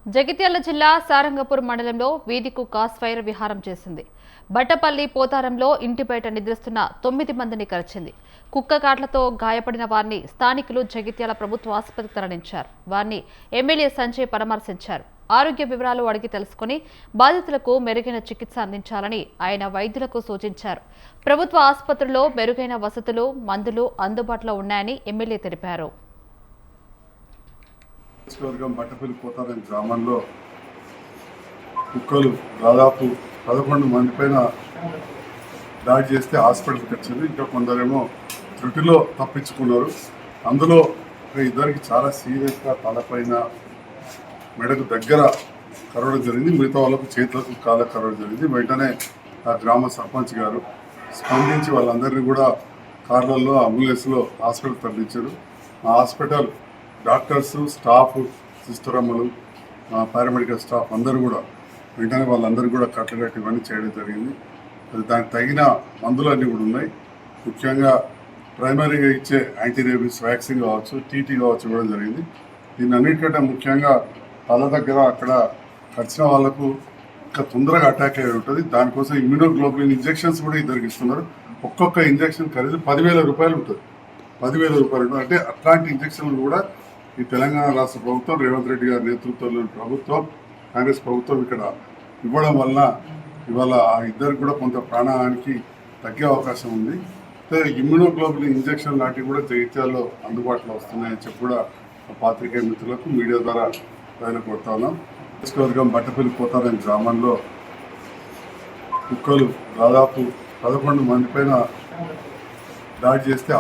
జగిత్యాల జిల్లా సారంగపూర్ మండలంలో వీధి కుక్క స్వైర విహారం చేసింది. బట్టపల్లి పోతారంలో ఇంటి బయట నిద్రిస్తున్న 9 మందిని కరిచింది. కుక్క కాట్లతో గాయపడిన వారిని స్థానికులు జగిత్యాల ప్రభుత్వ ఆసుపత్రికి తరలించారు. వారిని ఎమ్మెల్యే సంజయ్ పరామర్శించారు. ఆరోగ్య వివరాలు అడిగి తెలుసుకుని బాధితులకు మెరుగైన చికిత్స అందించాలని ఆయన వైద్యులకు సూచించారు. ప్రభుత్వ ఆసుపత్రుల్లో మెరుగైన వసతులు, మందులు అందుబాటులో ఉన్నాయని ఎమ్మెల్యే తెలిపారు. బట్టపల్లి పోతారం గ్రామంలో కుక్కలు దాదాపు 11 మంది పైన దాడి చేస్తే హాస్పిటల్కి వచ్చింది. ఇంకా కొందరేమో త్రుటిలో తప్పించుకున్నారు. అందులో ఇద్దరికి చాలా సీరియస్గా తలపైన మెడకు దగ్గర కరవడం జరిగింది. మిగతా వాళ్ళకు చేతులకు కాళ్ళ కరవడం జరిగింది. వెంటనే ఆ గ్రామ సర్పంచ్ గారు స్పందించి వాళ్ళందరినీ కూడా కార్లలో అంబులెన్స్లో హాస్పిటల్ తరలించారు. ఆ హాస్పిటల్ డాక్టర్స్, స్టాఫ్, సిస్టర్ అమ్మలు, పారామెడికల్ స్టాఫ్ అందరూ కూడా వెంటనే వాళ్ళందరూ కూడా కట్టగట్టి ఇవన్నీ చేయడం జరిగింది. దానికి తగిన మందులు అన్నీ కూడా ఉన్నాయి. ముఖ్యంగా ప్రైమరీగా ఇచ్చే యాంటీ రేబీస్ వ్యాక్సిన్ కావచ్చు, టీటీ కావచ్చు ఇవ్వడం జరిగింది. దీన్ని అన్నిటికంటే ముఖ్యంగా తల దగ్గర అక్కడ కరిచిన వాళ్ళకు ఇంకా తొందరగా అటాక్ అయి ఉంటుంది. దానికోసం ఇమ్యూనోగ్లోబులిన్ ఇంజెక్షన్స్ కూడా ఇద్దరికి ఇస్తున్నారు. ఒక్కొక్క ఇంజెక్షన్ ఖరీదు 10,000 రూపాయలు ఉంటుంది. 10,000 రూపాయలు ఉంటుంది. అంటే అట్లాంటి ఇంజెక్షన్లు కూడా ఈ తెలంగాణ రాష్ట్ర ప్రభుత్వం, రేవంత్ రెడ్డి గారి నేతృత్వంలోని ప్రభుత్వం, కాంగ్రెస్ ప్రభుత్వం ఇక్కడ ఇవ్వడం వల్ల ఇవాళ ఆ ఇద్దరికి కూడా కొంత ప్రాణహానికి తగ్గే అవకాశం ఉంది. ఇమ్యూనోగ్లోబులిన్ ఇంజెక్షన్ లాంటివి కూడా జగిత్యాల్లో అందుబాటులో వస్తున్నాయని చెప్పి కూడా పాత్రికేయ మిత్రులకు మీడియా ద్వారా ఆయన కొడతా ఉన్నాం. నియోజకవర్గం బట్టపల్లి పోతారం గ్రామంలో కుక్కలు దాదాపు 11 మంది పైన దాడి చేస్తే